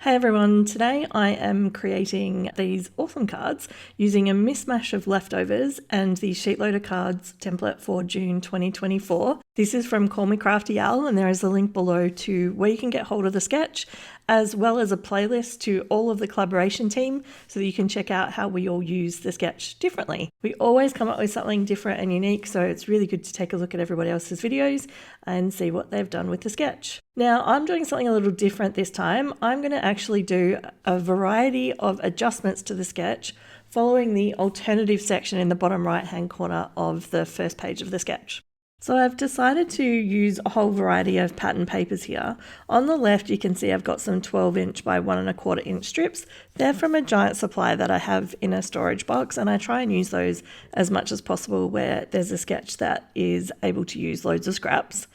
Hey everyone, today I am creating these awesome cards using a mismatch of leftovers and the SheetLoad of Cards template for June 2024. This is from Call Me Crafty and there is a link below to where you can get hold of the sketch, as well as a playlist to all of the collaboration team so that you can check out how we all use the sketch differently. We always come up with something different and unique, so it's really good to take a look at everybody else's videos and see what they've done with the sketch. Now, I'm doing something a little different this time. I'm going to actually do a variety of adjustments to the sketch following the alternative section in the bottom right hand corner of the first page of the sketch. So I've decided to use a whole variety of pattern papers here. On the left, you can see I've got some 12" by 1¼ strips. They're from a giant supply that I have in a storage box, and I try and use those as much as possible where there's a sketch that is able to use loads of scraps.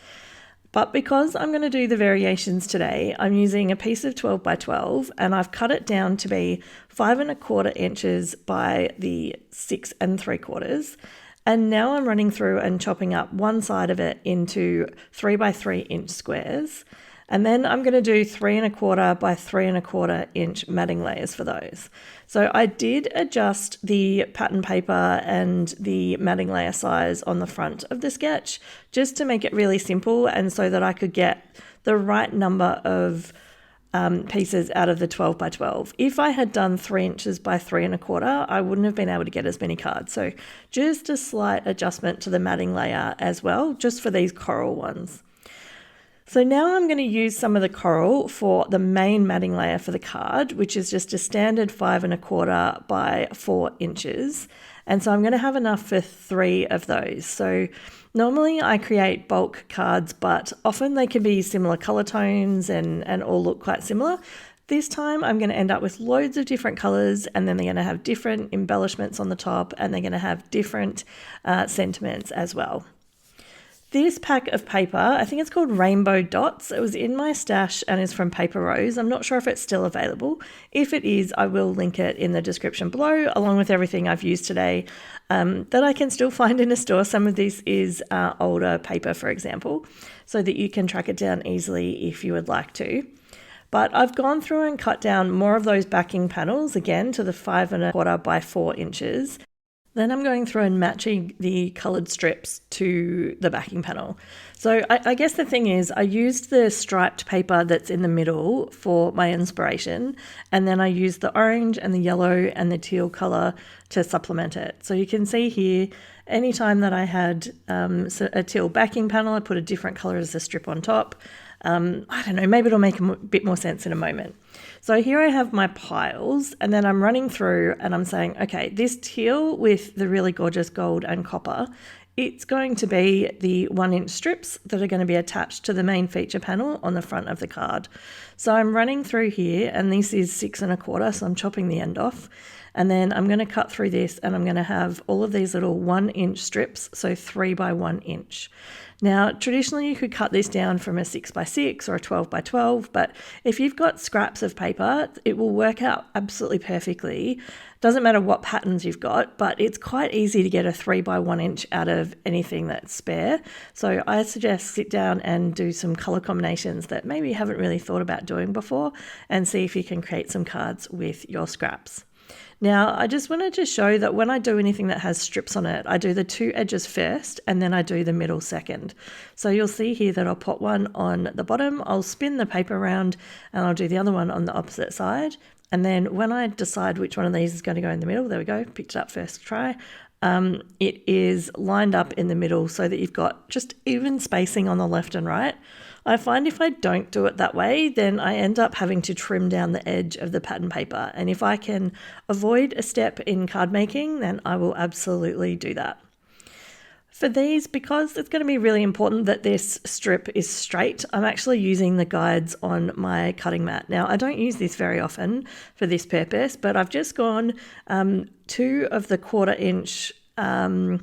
But because I'm going to do the variations today, I'm using a piece of 12 by 12 and I've cut it down to be 5¼ by the 6¾ And now I'm running through and chopping up one side of it into 3 by 3" squares. And then I'm going to do 3¼ by 3¼ matting layers for those. So I did adjust the pattern paper and the matting layer size on the front of the sketch just to make it really simple and so that I could get the right number of pieces out of the 12 by 12. If I had done 3" by 3¼ I wouldn't have been able to get as many cards. So just a slight adjustment to the matting layer as well, just for these coral ones. So now I'm going to use some of the coral for the main matting layer for the card, which is just a standard 5¼ by 4". And so I'm going to have enough for 3 of those. So normally I create bulk cards, but often they can be similar color tones and all look quite similar. This time I'm going to end up with loads of different colors, and then they're going to have different embellishments on the top, and they're going to have different sentiments as well. This pack of paper, I think it's called Rainbow Dots. It was in my stash and is from Paper Rose. I'm not sure if it's still available. If it is, I will link it in the description below, along with everything I've used today that I can still find in a store. Some of this is older paper, for example, so that you can track it down easily if you would like to. But I've gone through and cut down more of those backing panels, again, to the 5¼ by 4". Then I'm going through and matching the coloured strips to the backing panel. So I guess the thing is I used the striped paper that's in the middle for my inspiration, and then I used the orange and the yellow and the teal colour to supplement it. So you can see here, anytime that I had a teal backing panel, I put a different colour as a strip on top. I don't know, maybe it'll make a bit more sense in a moment. So here I have my piles, and then I'm running through and I'm saying, okay, this teal with the really gorgeous gold and copper, it's going to be the 1" strips that are going to be attached to the main feature panel on the front of the card. So I'm running through here, and this is 6¼ so I'm chopping the end off. And then I'm going to cut through this, and I'm going to have all of these little 1" strips, so 3 by 1". Now, traditionally you could cut this down from a 6 by 6 or a 12 by 12, but if you've got scraps of paper, it will work out absolutely perfectly. Doesn't matter what patterns you've got, but it's quite easy to get a 3 by 1" out of anything that's spare. So I suggest sit down and do some color combinations that maybe you haven't really thought about doing before, and see if you can create some cards with your scraps. Now, I just wanted to show that when I do anything that has strips on it, I do the 2 edges first and then I do the middle second. So you'll see here that I'll put one on the bottom, I'll spin the paper around, and I'll do the other one on the opposite side. And then when I decide which one of these is going to go in the middle, there we go, picked it up first try, it is lined up in the middle so that you've got just even spacing on the left and right. I find if I don't do it that way, then I end up having to trim down the edge of the pattern paper. And if I can avoid a step in card making, then I will absolutely do that. For these, because it's going to be really important that this strip is straight, I'm actually using the guides on my cutting mat. Now, I don't use this very often for this purpose, but I've just gone 2 of the 1/4"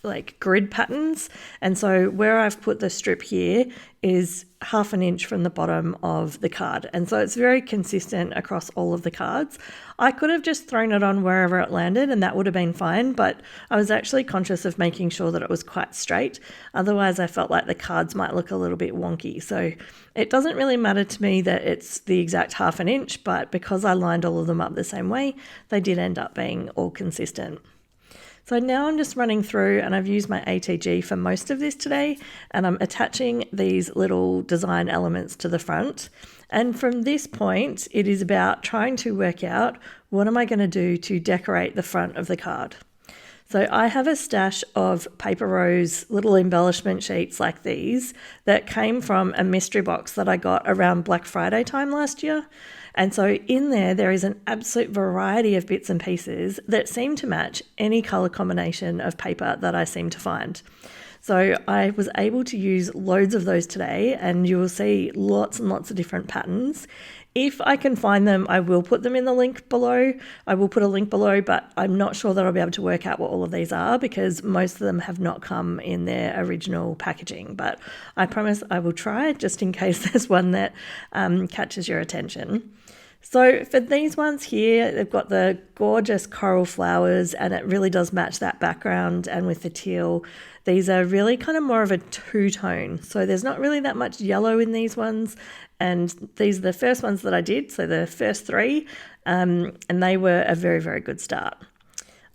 like grid patterns. And so where I've put the strip here is 1/2 inch from the bottom of the card. And so it's very consistent across all of the cards. I could have just thrown it on wherever it landed and that would have been fine, but I was actually conscious of making sure that it was quite straight. Otherwise, I felt like the cards might look a little bit wonky. So it doesn't really matter to me that it's the exact 1/2 inch, but because I lined all of them up the same way, they did end up being all consistent. So now I'm just running through, and I've used my ATG for most of this today, and I'm attaching these little design elements to the front. And from this point, it is about trying to work out what am I going to do to decorate the front of the card. So I have a stash of paper rose little embellishment sheets like these that came from a mystery box that I got around Black Friday time last year. And so in there is an absolute variety of bits and pieces that seem to match any color combination of paper that I seem to find. So I was able to use loads of those today, and you will see lots and lots of different patterns. If I can find them, I will put them in the link below. I will put a link below, but I'm not sure that I'll be able to work out what all of these are because most of them have not come in their original packaging. But I promise I will try just in case there's one that catches your attention. So for these ones here, they've got the gorgeous coral flowers and it really does match that background, and with the teal, these are really kind of more of a two-tone. So there's not really that much yellow in these ones, and these are the first ones that I did, so the first 3, and they were a very, very good start.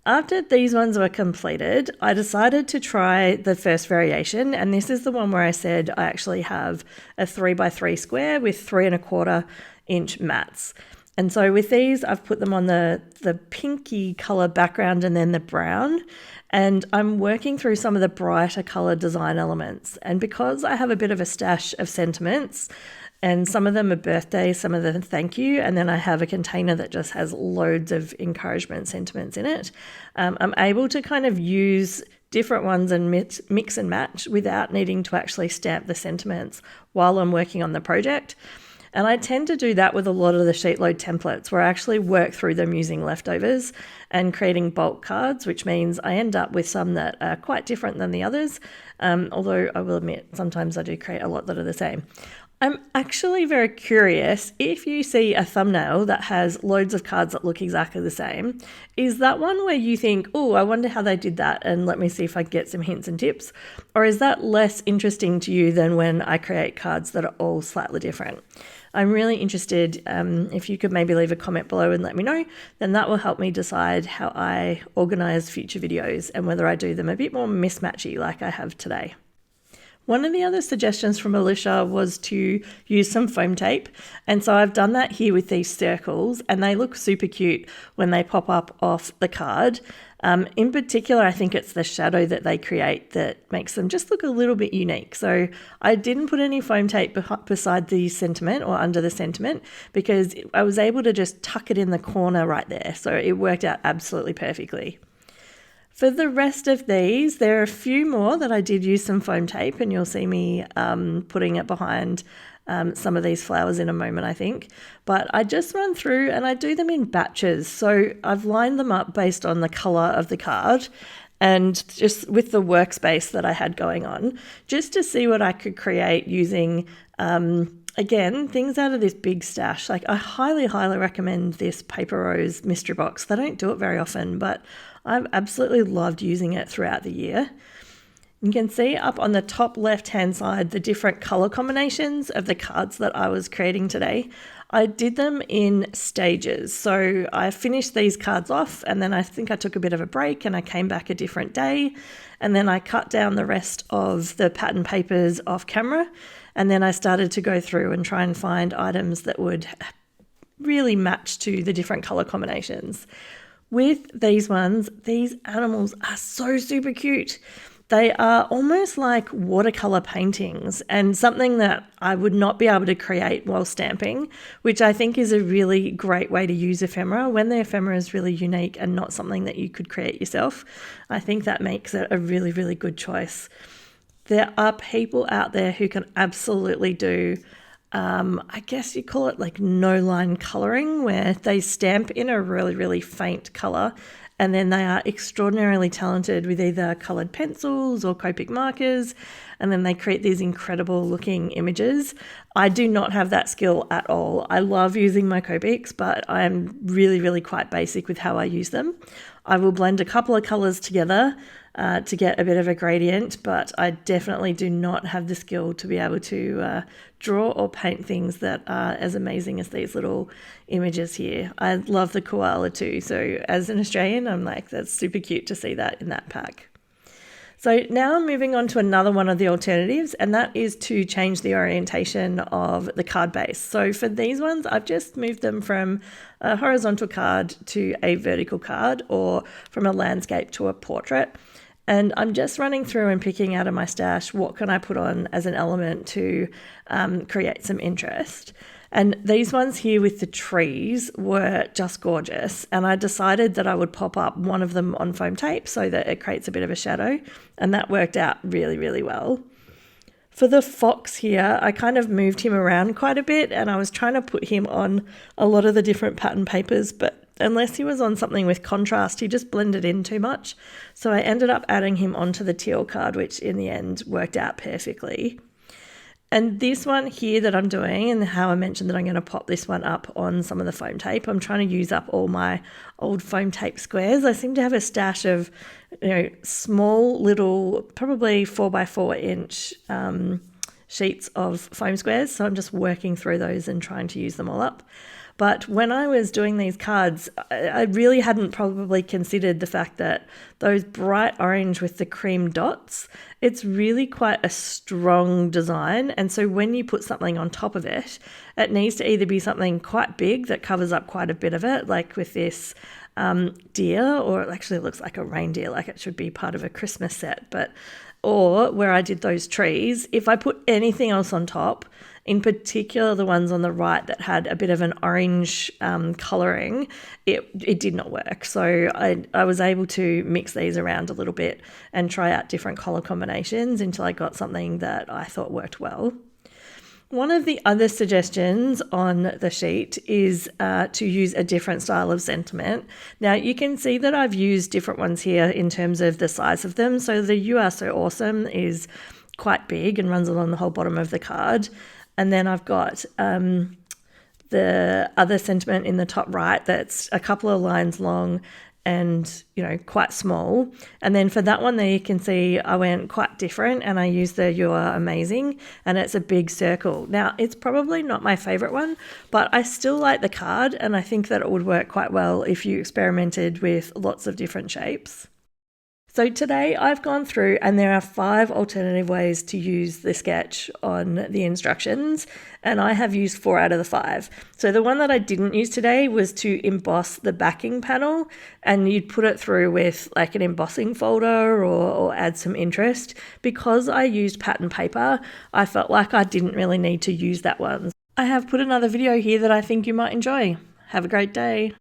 After these ones were completed, I decided to try the first variation, and this is the one where I said I actually have a 3x3 square with 3¼ inch mats. And so with these, I've put them on the pinky color background and then the brown, and I'm working through some of the brighter color design elements. And because I have a bit of a stash of sentiments, and some of them are birthday, some of them thank you, and then I have a container that just has loads of encouragement sentiments in it, I'm able to kind of use different ones and mix and match without needing to actually stamp the sentiments while I'm working on the project. And I tend to do that with a lot of the SheetLoad templates where I actually work through them using leftovers and creating bulk cards, which means I end up with some that are quite different than the others, although I will admit sometimes I do create a lot that are the same. I'm actually very curious if you see a thumbnail that has loads of cards that look exactly the same. Is that one where you think, oh, I wonder how they did that and let me see if I can get some hints and tips? Or is that less interesting to you than when I create cards that are all slightly different? I'm really interested. If you could maybe leave a comment below and let me know, then that will help me decide how I organize future videos and whether I do them a bit more mismatchy like I have today. One of the other suggestions from Alicia was to use some foam tape. And so I've done that here with these circles, and they look super cute when they pop up off the card. In particular, I think it's the shadow that they create that makes them just look a little bit unique. So I didn't put any foam tape beside the sentiment or under the sentiment because I was able to just tuck it in the corner right there. So it worked out absolutely perfectly. For the rest of these, there are a few more that I did use some foam tape, and you'll see me putting it behind some of these flowers in a moment, I think. But I just run through and I do them in batches. So I've lined them up based on the color of the card and just with the workspace that I had going on, just to see what I could create using again, things out of this big stash. Like I highly, highly recommend this paper rose mystery box. They don't do it very often, but I've absolutely loved using it throughout the year. You can see up on the top left-hand side the different color combinations of the cards that I was creating today. I did them in stages. So I finished these cards off, and then I think I took a bit of a break and I came back a different day, and then I cut down the rest of the pattern papers off camera, and then I started to go through and try and find items that would really match to the different color combinations. With these ones, these animals are so super cute. They are almost like watercolor paintings, and something that I would not be able to create while stamping, which I think is a really great way to use ephemera. When the ephemera is really unique and not something that you could create yourself, I think that makes it a really, really good choice. There are people out there who can absolutely do I guess you call it like no line coloring, where they stamp in a really, really faint color and then they are extraordinarily talented with either coloured pencils or Copic markers, and then they create these incredible looking images. I do not have that skill at all. I love using my Copics, but I'm really quite basic with how I use them. I will blend a couple of colours together to get a bit of a gradient, but I definitely do not have the skill to be able to draw or paint things that are as amazing as these little images here. I love the koala too, so as an Australian, I'm like, that's super cute to see that in that pack. So now I'm moving on to another one of the alternatives, and that is to change the orientation of the card base. So for these ones, I've just moved them from a horizontal card to a vertical card, or from a landscape to a portrait. And I'm just running through and picking out of my stash what can I put on as an element to create some interest. And these ones here with the trees were just gorgeous. And I decided that I would pop up one of them on foam tape so that it creates a bit of a shadow. And that worked out really well. For the fox here, I kind of moved him around quite a bit, and I was trying to put him on a lot of the different pattern papers, but unless he was on something with contrast, he just blended in too much. So I ended up adding him onto the teal card, which in the end worked out perfectly. And this one here that I'm doing, and how I mentioned that I'm going to pop this one up on some of the foam tape, I'm trying to use up all my old foam tape squares. I seem to have a stash of, small little, probably 4x4 inch sheets of foam squares. So I'm just working through those and trying to use them all up. But when I was doing these cards, I really hadn't probably considered the fact that those bright orange with the cream dots, it's really quite a strong design. And so when you put something on top of it, it needs to either be something quite big that covers up quite a bit of it, like with this deer, or it actually looks like a reindeer, like it should be part of a Christmas set. Or where I did those trees, if I put anything else on top, in particular the ones on the right that had a bit of an orange colouring, it did not work. So I was able to mix these around a little bit and try out different colour combinations until I got something that I thought worked well. One of the other suggestions on the sheet is to use a different style of sentiment. Now you can see that I've used different ones here in terms of the size of them. So the "You Are So Awesome" is quite big and runs along the whole bottom of the card. And then I've got the other sentiment in the top right that's a couple of lines long and quite small. And then for that one there, you can see I went quite different and I used the "You Are Amazing," and it's a big circle. Now it's probably not my favorite one, but I still like the card, and I think that it would work quite well if you experimented with lots of different shapes. So today I've gone through, and there are 5 alternative ways to use the sketch on the instructions, and I have used 4 out of the 5. So the one that I didn't use today was to emboss the backing panel, and you'd put it through with like an embossing folder or add some interest. Because I used pattern paper, I felt like I didn't really need to use that one. I have put another video here that I think you might enjoy. Have a great day.